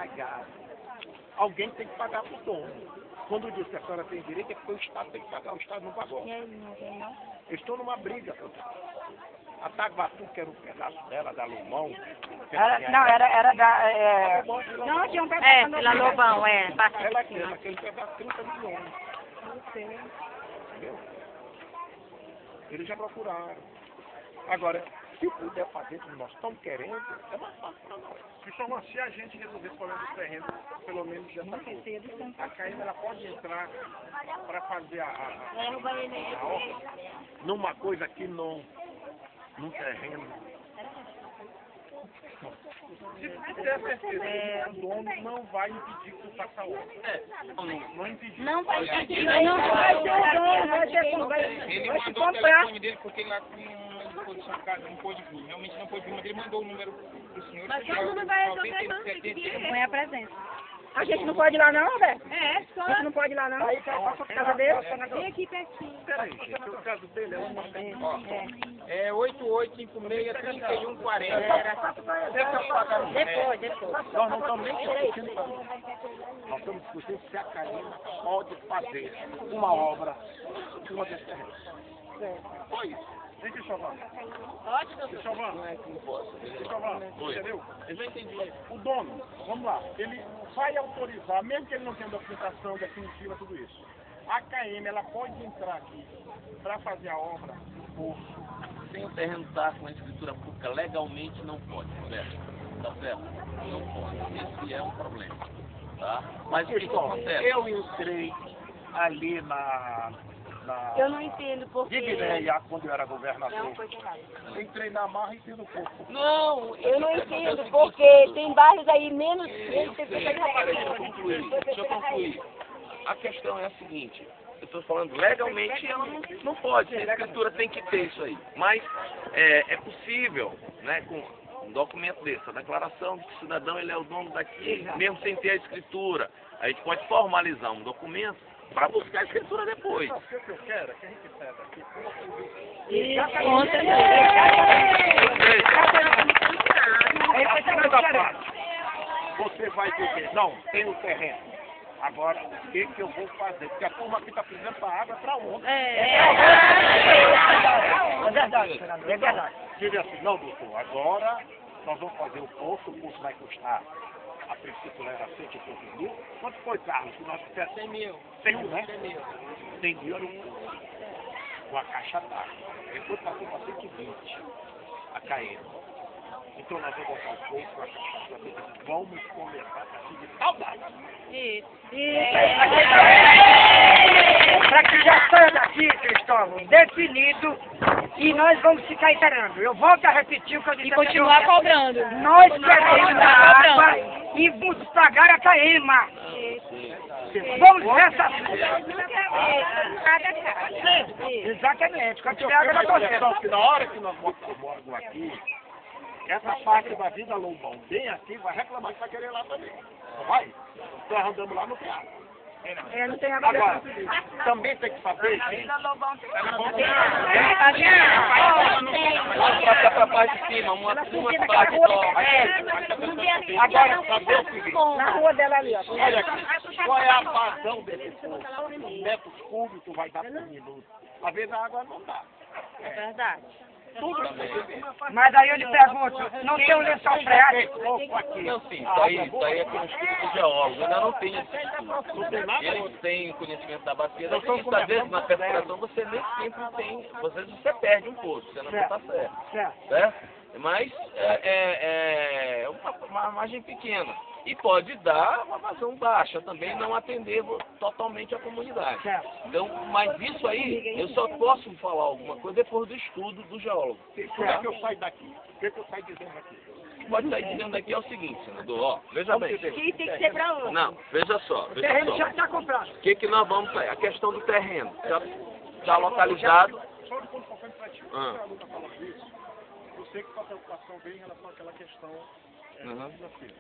pagar. Alguém tem que pagar para o dono. Quando diz que a senhora tem direito, é porque o Estado tem que pagar. O Estado não pagou. E aí, não tem não? Eu estou numa briga. A Taguatu, que era um pedaço dela, da Lumão. Era da... Não, tinha um pedaço. Pela Lobão, Ela aqui, aquele pedaço, 30 milhões. Entendeu? Eles já procuraram. Agora, se puder fazer como nós estamos querendo, é mais fácil para nós. Se a gente resolver esse problema dos terrenos, pelo menos já está tudo. A Caína, ela pode entrar para fazer a obra numa coisa que não, num terreno. Se tiver certeza, o dono não vai impedir que tu faça a obra. Não impedir. Não vai impedir. Não vai ser o dono, vai ser como vai se comprar. O telefone dele porque ele lá não pôde sacar, não pôde vir. Realmente não pôde vir, mas ele mandou o número do senhor. Mas todo mundo vai resolver, põe a presença. A gente não pode ir lá não, velho? Só. A gente não pode ir lá não. Aí passa a casa dele. Vem aqui pertinho. Peraí, gente, o caso dele é uma... É 8856-3140. Depois. Nós não estamos nem discutindo. Nós estamos discutindo se a Caína pode fazer uma obra em cima desse terreno. Foi isso. Vem aqui, Chovano. Pode, Chovano. Não é que não posso. Chovano, entendeu? Eu já entendi. O dono, vamos lá, ele vai autorizar, mesmo que ele não tenha documentação definitiva, tudo isso. A KM, ela pode entrar aqui para fazer a obra Sem o terreno estar com a escritura pública, legalmente não pode, certo? Tá certo? Não pode. Esse é um problema. Tá? Mas o que acontece? Eu entrei ali Eu não entendo porque... Digneia, quando eu era governador. Entrei na marra e fiz o corpo. Não, Eu não entendo porque tem bairros aí menos... Deixa eu concluir. A questão é a seguinte, eu estou falando legalmente, ela não pode, a escritura tem que ter isso aí. Mas é possível, né, com um documento desse, a declaração de que o cidadão ele é o dono daqui, mesmo sem ter a escritura. A gente pode formalizar um documento para buscar a escritura depois. O que eu quero é que a gente pega aqui. Você vai dizer, não, tem o terreno. Agora, o que eu vou fazer? Porque a turma aqui está precisando para água para onde? É verdade, senador, é verdade. Diga assim, não, doutor, agora nós vamos fazer o poço vai custar. A princípio era 100 e poucos mil. Quanto foi, Carlos? Se nós fizemos 100 mil. 100 mil, né? 100 mil era um poço. Com a caixa d'água. Depois passou para 120 a KM. Então nós vamos botar o poço com a caixa d'água. Vamos começar a seguir saudade. Isso. Para que já saia daqui, Cristóvão, definido, e nós vamos ficar esperando. Eu volto a repetir o que eu disse. E continuar cobrando. Nós queremos a água e vamos pagar a Caema. Vamos nessa... Exatamente, quando tiver água na torcida. Que na hora que nós moramos aqui, essa parte da vida Lombão, bem aqui, vai reclamar que vai querer lá também. Não vai? Nós andamos lá no teatro. Não tem água. Agora, também tem que saber que... Passa para a parte de cima, uma parte só. Agora, saber o seguinte. Na rua dela ali, ó. Olha aqui, qual é a vazão desse poço? Metros cúbicos vai dar por minuto. Às vezes a água não dá. É verdade. Tudo Mas aí eu lhe pergunto, não tem um lençol freático? Não, sim, isso aí é com o estudo do geólogo. Ainda não tem esse estudo. Eles têm conhecimento da bacia. Às vezes na perfuração você nem sempre tem. Às vezes você perde um poço, você não está certo. Certo? Mas é uma margem pequena. E pode dar uma vazão baixa também, não atender totalmente a comunidade. Então, mas isso aí, eu só posso falar alguma coisa depois do estudo do geólogo. Como é que eu saio daqui? O que eu saio dizendo aqui? Pode sair dizendo aqui é o seguinte, senador, ó, veja bem. Que tem que ser pra onde? Não, veja só. O terreno já está comprado. O que nós vamos fazer? A questão do terreno. Já localizado. Só de ponto importante para ti. Eu sei que sua preocupação vem em relação àquela questão financeira.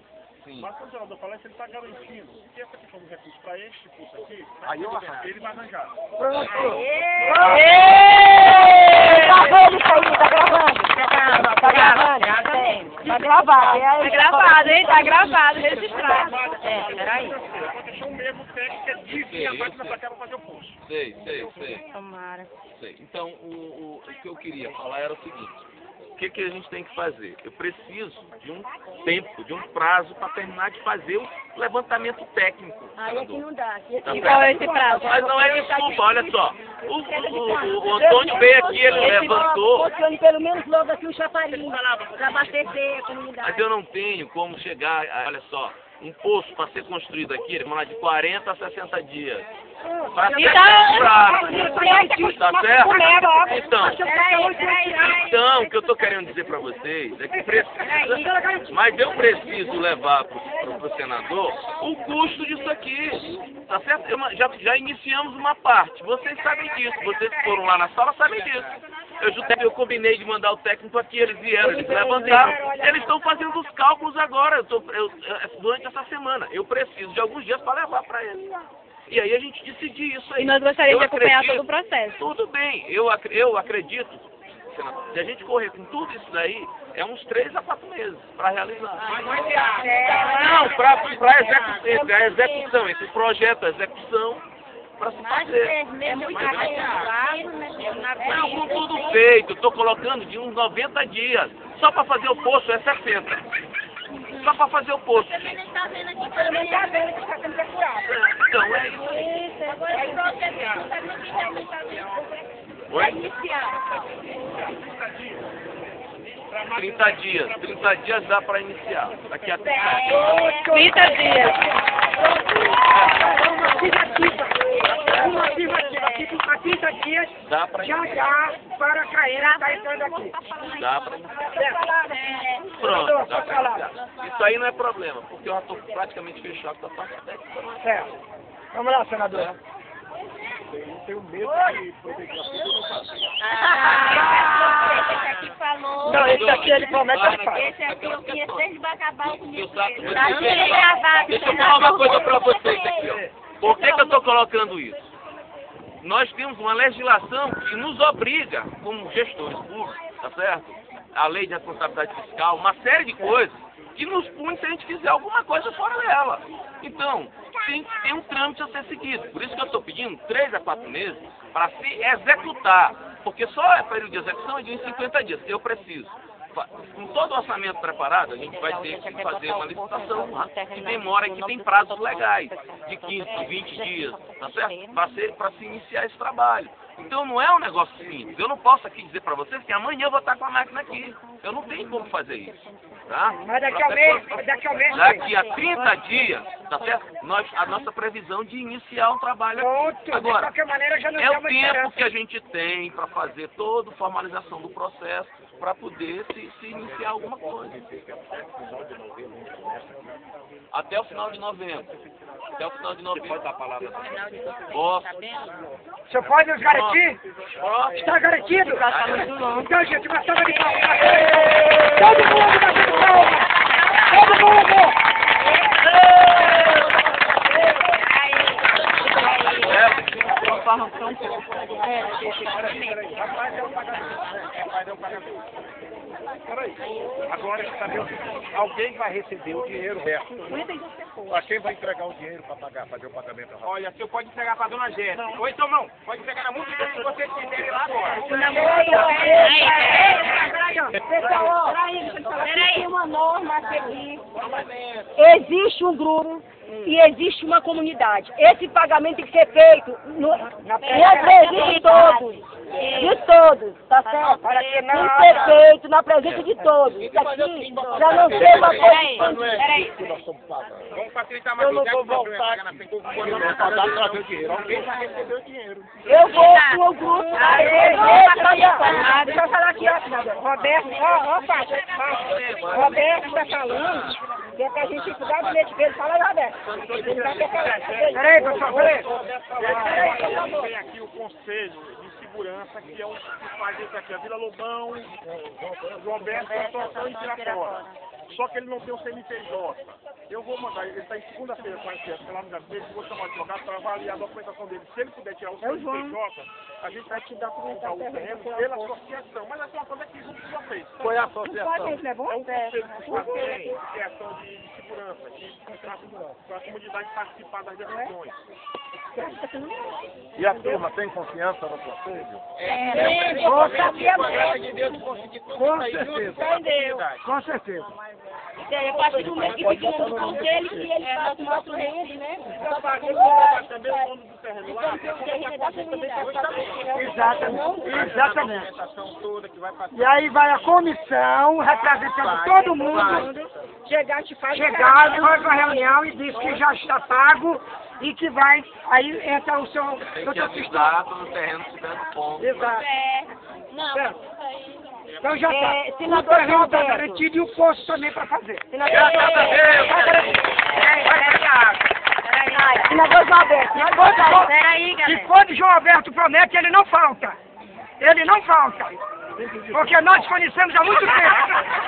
Sim. Mas quando o senador fala isso, ele está garantindo que essa questão do recurso para este curso aqui, aí ele vai arranjar. Pronto. Tá vendo isso aí? Tá gravando? Tá gravando. Tá gravado, hein? Tá gravado, registrado. Peraí. Deixou o mesmo técnico que é disse a máquina pra cá pra fazer o pulso. Sei. Tomara. Sei. Então, o que eu queria falar era o seguinte. O que a gente tem que fazer? Eu preciso de um tempo, de um prazo para terminar de fazer o levantamento técnico. Aí aqui não dá. Tá E qual é esse prazo? Mas não é desculpa, olha só. O Antônio veio aqui, ele levantou. Funcione pelo menos logo aqui o chafariz, para abastecer a comunidade. Mas eu não tenho como chegar, olha só, um poço para ser construído aqui, ele vai lá de 40 a 60 dias. Para ser construído. Tá certo? Então, o que eu estou querendo dizer para vocês é que precisa, mas eu preciso levar para o senador o custo disso aqui. Tá certo? Já iniciamos uma parte. Vocês sabem disso. Vocês foram lá na sala, sabem disso. Eu combinei de mandar o técnico aqui, eles vieram, eles levantaram. Eles estão fazendo os cálculos agora, durante essa semana. Eu preciso de alguns dias para levar para eles. E aí a gente decidir isso aí. E nós gostaríamos de acompanhar todo o processo. Tudo bem, eu acredito, se a gente correr com tudo isso daí, é uns 3 a 4 meses para realizar. Não, para a execução, esse projeto, a execução, para se fazer. Não, com tudo feito, estou colocando de uns 90 dias. Só para fazer o poço é 60. Só para fazer o poço. Então é isso aí. Oi? 30 dias. 30 dias dá para iniciar. Daqui a 30 dias. 30 dias. Uma afirmativa aqui com 30 dias, Dá para já para a Caena está entrando aqui. Dá para Pronto, dá pra iniciar. Isso aí não é problema, porque eu já estou praticamente fechado com a parte técnica. Certo. Vamos lá, senador. Eu tenho medo de poder Não, esse aqui ele promete que faz. Esse aqui eu conheço desde Bacabal comigo. Deixa eu falar uma coisa para vocês aqui, ó. Por que eu estou colocando isso? Nós temos uma legislação que nos obriga, como gestores públicos, tá certo? A lei de responsabilidade fiscal, uma série de coisas que nos pune se a gente fizer alguma coisa fora dela. Então, tem um trâmite a ser seguido. Por isso que eu estou pedindo 3 a 4 meses para se executar. Porque só é período de execução de 50 dias. Eu preciso. Com todo o orçamento preparado, a gente vai ter que fazer uma licitação que demora e que tem prazos legais, de 15, 20 dias, tá certo? Para se iniciar esse trabalho. Então não é um negócio simples. Eu não posso aqui dizer para vocês que amanhã eu vou estar com a máquina aqui. Eu não tenho como fazer isso. Tá? Mas daqui a mês, daqui a 30 dias, tá certo? A nossa previsão de iniciar um trabalho aqui. Pronto, Agora, de qualquer maneira já não é tem o uma tempo esperança. que a gente tem para fazer toda a formalização do processo, para poder se iniciar alguma coisa. Até o final de novembro. Até o final de novembro. Pode dar a palavra? Posso. O senhor pode nos garantir? Posso. Está garantido? Então, gente, uma salva de palmas. Todo mundo batendo palmas! Todo mundo! Peraí. Agora saber alguém vai receber o dinheiro resto. A quem vai entregar o dinheiro para pagar, fazer o pagamento? Olha, o senhor pode entregar para a dona Jéssica. Ou então não, pode entregar na multidão que vocês quiserem lá agora. Pessoal, peraí, uma norma a seguir. Existe um grupo e existe uma comunidade. Esse pagamento tem que ser feito na presença de todos. De todos, tá certo? Tem que ser feito na presença de todos. Isso aqui já não ser uma coisa. Peraí. Vamos facilitar mais. Eu não vou voltar na frente do governo para trazer o dinheiro. Alguém vai receber o dinheiro. Eu vou com o grupo. Deixa eu falar aqui, ó, Roberto, Roberto está falando que é pra gente cuidar do leite dele. Fala aí, Roberto. Peraí, pessoal, peraí. Tem aqui o Conselho de Segurança, que é o que faz isso aqui. A Vila Lobão, João Bento, só em Pirapora. Só que ele não tem o CNPJ. Eu vou mandar, ele está em segunda-feira com a ICF lá no gabinete, vou chamar o advogado para avaliar a documentação dele. Se ele puder tirar o CNPJ, a gente vai te dar o terreno pela associação. Mas essa é uma coisa que junto com vocês. Foi a associação. É um conselho de ação de segurança, para a comunidade participar das decisões. E a turma tem confiança no conselho? Com certeza. Com certeza. A partir do momento que fica no conselho, que ele faz uma rede, né? Também o dono do terreno lá. Exatamente. E aí vai a comissão, representando todo mundo, chegar, faz uma reunião e diz que já está pago e que vai, aí entra o seu... Tem que avisar quando o terreno estiver no ponto. Exato. Não, Certo. Então já está. O senador terreno está Roberto. garantido e o posto também para fazer. Senador Roberto, peraí, Se galera. quando João Alberto promete, ele não falta. Ele não falta. Porque nós conhecemos há muito tempo.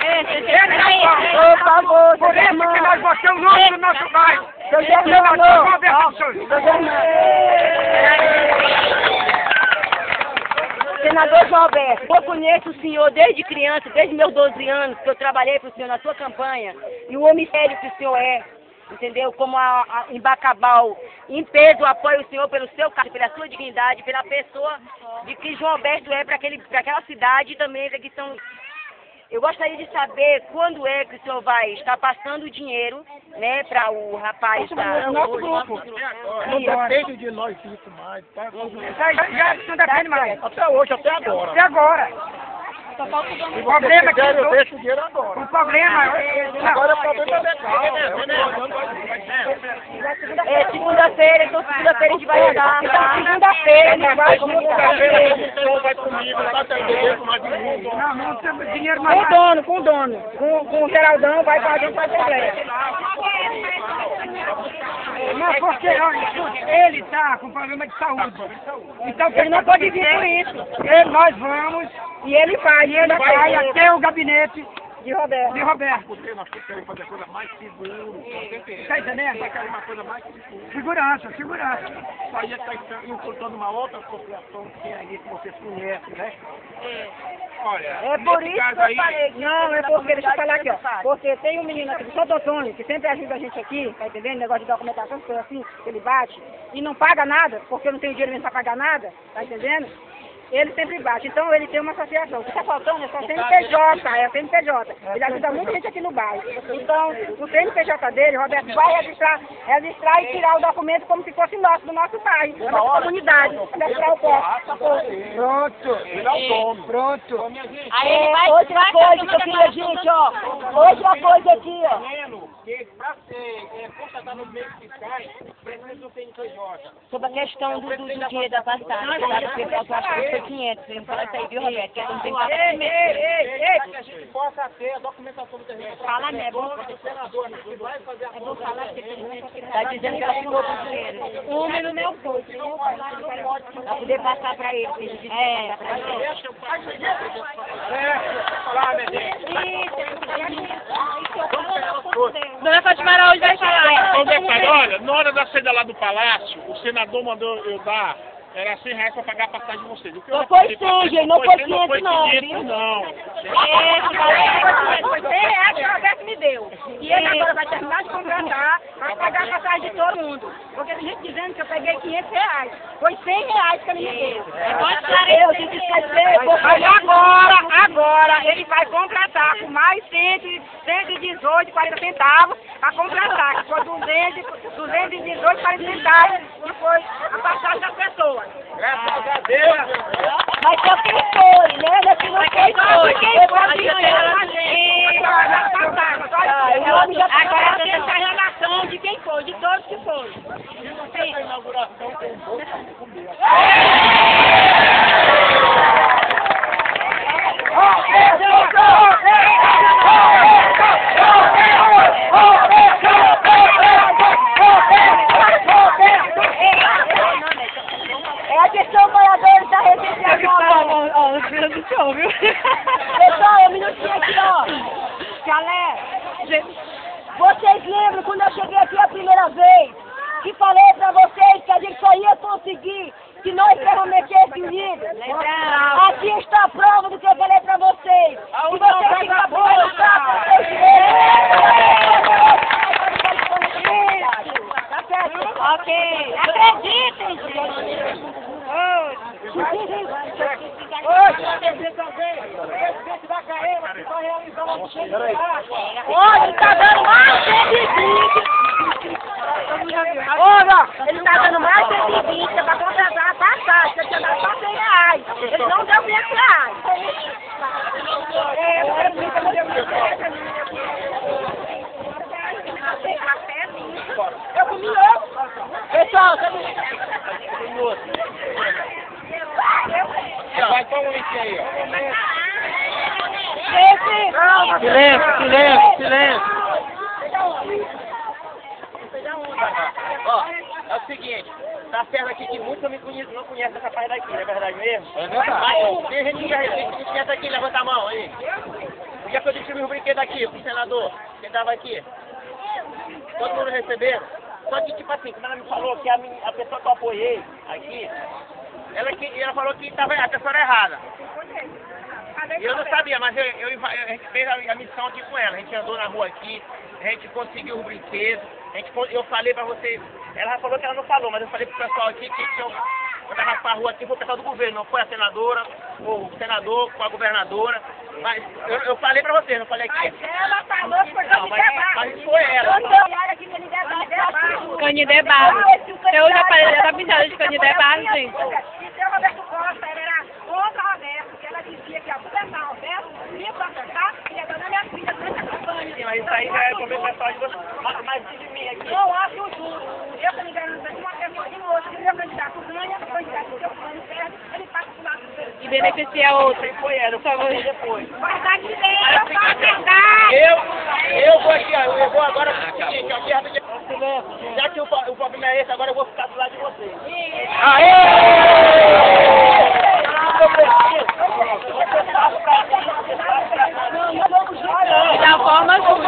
Ele não falta. Por favor, Por isso que nós botamos o nome do nosso bairro. Senador Roberto Souza. Senador João Alberto, eu conheço o senhor desde criança, desde meus 12 anos, que eu trabalhei para o senhor na sua campanha, e o homem sério que o senhor é, entendeu? Como em Bacabal, em peso, apoio o senhor pelo seu cargo, pela sua dignidade, pela pessoa de que João Alberto é para aquela cidade e também para que são... Eu gostaria de saber quando é que o senhor vai estar passando o dinheiro, né, para o rapaz da... Nosso grupo. Não depende de nós isso mais, tá? Já não depende mais. Até hoje, até agora. Até agora. O problema é que... Eu deixo o dinheiro agora. O problema Agora o problema é legal. Segunda-feira, então segunda-feira a gente vai rodar. Então segunda-feira a gente vai Segunda-feira vai comigo, tá atendendo mais de mundo. não temos dinheiro mais. com o dono. Com o Geraldão vai pra dentro da Assembleia. Não, porque olha, ele está com problema de saúde. Então Ele não pode vir por isso. nós vamos E ele vai, vai até o gabinete de Roberto. de Roberto. Porque nós queremos fazer a coisa mais segura. Tá entendendo? Nós queremos uma coisa mais segura. Segurança. Isso aí está importando uma outra associação que tem aí, que vocês conhecem, né? Olha, É por nesse isso caso que eu aí, falei. Não, é porque, deixa eu falar aqui, ó. Porque tem um menino aqui, o Santo Antônio, que sempre ajuda a gente aqui, tá entendendo? Negócio de documentação, coisa assim, que ele bate, e não paga nada, porque eu não tenho dinheiro mesmo pra pagar nada, tá entendendo? Ele sempre bate. Então ele tem uma associação. O que está faltando é só CNPJ, é CNPJ. Ele ajuda muita gente aqui no bairro. Então, o CNPJ dele, Roberto, vai registrar e tirar o documento como se fosse nosso, do nosso bairro, da nossa comunidade. Registrar o posto. Pronto. Ele é o dono. Pronto. Outra coisa que eu queria, gente, ó. Outra coisa aqui, ó. que para ser constatado nos meios fiscais, precisa do CNPJ. Sobre a questão do dinheiro da passagem, tá? Porque eu acho que foi 500, você não fala isso aí, viu, Roberto? Que não tem que Para que a gente possa ter a documentação do terreno. Fala, né? O senador que vai fazer a Tá dizendo que assinou com dinheiro. O número não foi, pra poder passar pra ele. É. falar, Medeiros. Dona Fátima Araújo vai falar. Ô, detalhe, olha, na hora da saída lá do palácio, o senador mandou eu dar, era R$100 para pagar a passagem de vocês. O que Não eu foi passei pra 100, vocês não foi 500 não, foi não, 500 viu? não. Foi 100 reais que o Roberto me deu. E ele agora vai terminar de contratar, vai pagar a passagem de todo mundo. Porque tem gente dizendo que eu peguei 500 reais. Foi 100 reais que ele me deu. Eu tenho que esquecer. Mas agora ele vai contratar com mais 118,40 centavos para contratar. Que foi 218,40 centavos que foi a passagem das pessoas. Graças a Deus. Mas só quem foi, né? Quem não foi. Quem foi. Agora tem essa relação de quem foi, de todos que foi. A inauguração tem um bom É a questão apoiadores da Receita Nova. Ó, o filho do senhor, viu? Pessoal, um minutinho aqui, ó. Chalé. Olha, ele tá dando mais 120. Olha, ele tá dando mais 120 pra contratar a passagem. Você tinha dado só 100 reais. Ele não deu 500 reais. Eu comi outro. Pessoal, Vai com um esse aí, ó. Silêncio, silêncio, silêncio. Ó, é o seguinte, tá certo aqui que muitos não conhecem essa parte daqui, não é verdade mesmo? É verdade. Mas tem gente que conhece aqui, levanta a mão aí. O dia que eu distribuí o brinquedo aqui pro senador, quem tava aqui? Todo mundo receberam? Só que, tipo assim, como ela me falou que a pessoa que eu apoiei aqui, ela falou que a pessoa era errada. E eu não sabia, mas a gente fez a missão aqui com ela. A gente andou na rua aqui, a gente conseguiu os brinquedos, eu falei pra vocês, ela já falou que ela não falou, mas eu falei pro pessoal aqui que eu tava pra rua aqui, foi o pessoal do governo, não foi a senadora, o senador com a governadora, mas eu falei pra vocês, não falei aqui. ela falou que foi Mas foi ela. Canidé Barros. Eu já falei da pisada de Canidé Barros, gente. E seu Roberto Costa, ela era contra o Roberto, porque ela dizia que ia governar o Roberto, ia processar e ia dar na minha filha durante a campanha. Sim, mas isso aí já é problema pessoal de vocês. Mas de mim aqui. Não acho justo. Eu que me garanto de uma pessoa de outra, que o meu candidato ganha, o candidato que eu ganho perde, ele passa pro lado dele. E beneficia outro. Quem foi ela? Eu falei depois. Vai dar dinheiro, vai verdade. Eu vou aqui, ó. Eu vou agora pro seguinte, ó. Já que o problema é esse, agora eu vou ficar do lado de vocês. Da forma como...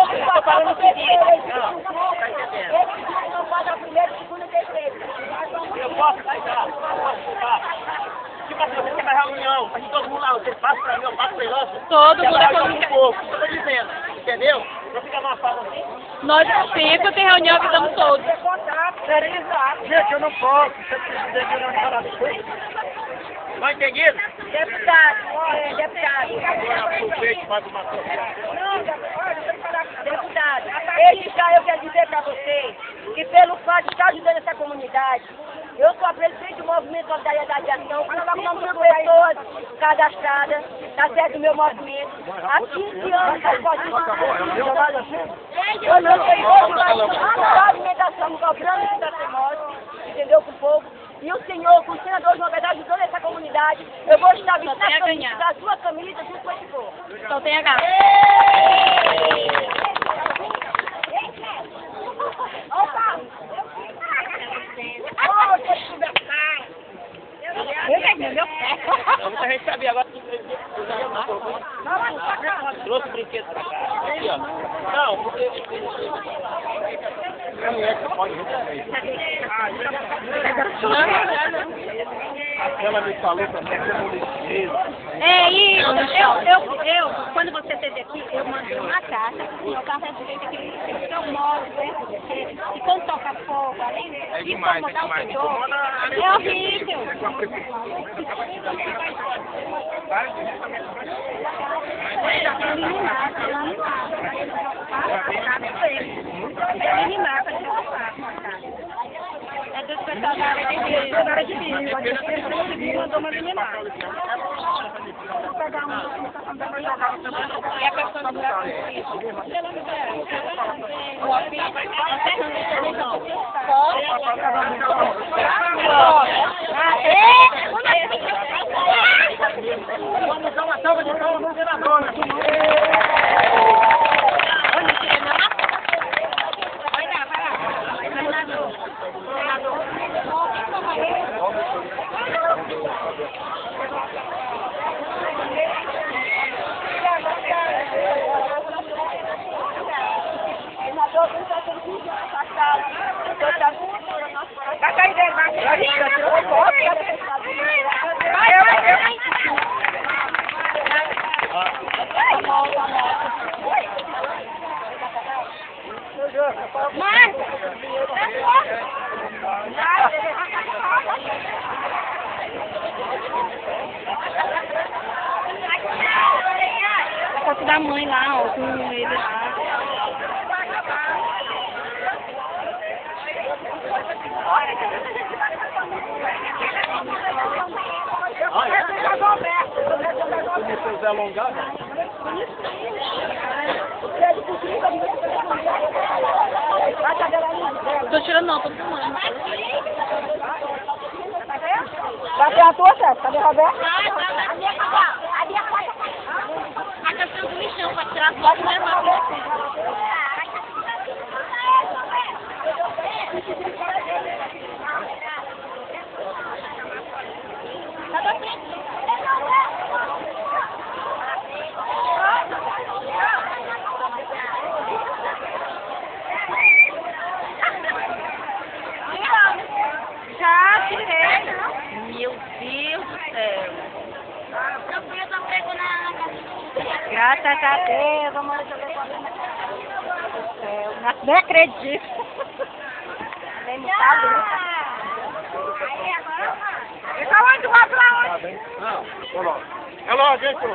Não pode dar primeiro, segundo e terceiro. Eu posso ficar. Tipo assim, você tem uma reunião, a gente todo mundo lá, vocês passam pra mim, eu passo pra eles. Todo mundo é um comunicado. pouco, eu tô dizendo, entendeu? Não fica numa fase assim. Nós sempre tem reunião, avisamos todos. Gente, eu não posso. Você precisa de uma parada. Não entendido? Deputado. Agora aproveite mais uma coisa. Deputado, desde já eu quero dizer para vocês que pelo fato de estar ajudando essa comunidade, eu sou a presidente do Movimento Solidariedade e Ação, com 5 pessoas cadastradas, tá certo, do meu movimento. Há 15 anos eu faço eu não tenho uma alimentação cobrando isso da semana, entendeu, com o povo. E o senhor, com o senador João Pedro, ajudando essa comunidade, eu vou estar vestindo a camisa da sua camisa junto com esse povo. Só tem a ganhar. Muita gente sabia, agora trouxe o brinquedo pra cá. Aqui, ó. Não, porque... Ela me falou também que eu não lixeiro. Eu, quando você esteve aqui, eu mandei uma carta, eu carta direita que eu moro, né? E quando toca fogo, além de incomodar o senhor, é horrível. É dos pessoal da área de vídeo, mandou uma eliminar. E a pessoa não vai Vamos dar uma salva de palmas no senador. Vai cair dentro, vai Mas, A foto da mãe lá, ó, com ele lá. Começou a se alongar, né? Tô tirando não, tô filmando. Vai ter a tua, Sérgio? Cadê o Roberto? A questão do lixão pra tirar foto e levar. Já tirei. Meu Deus do céu. Graças a Deus, amor. Nem acredito. Nem me fala. Então onde vai pra onde? Não, coloca. É lógico, hein, pô?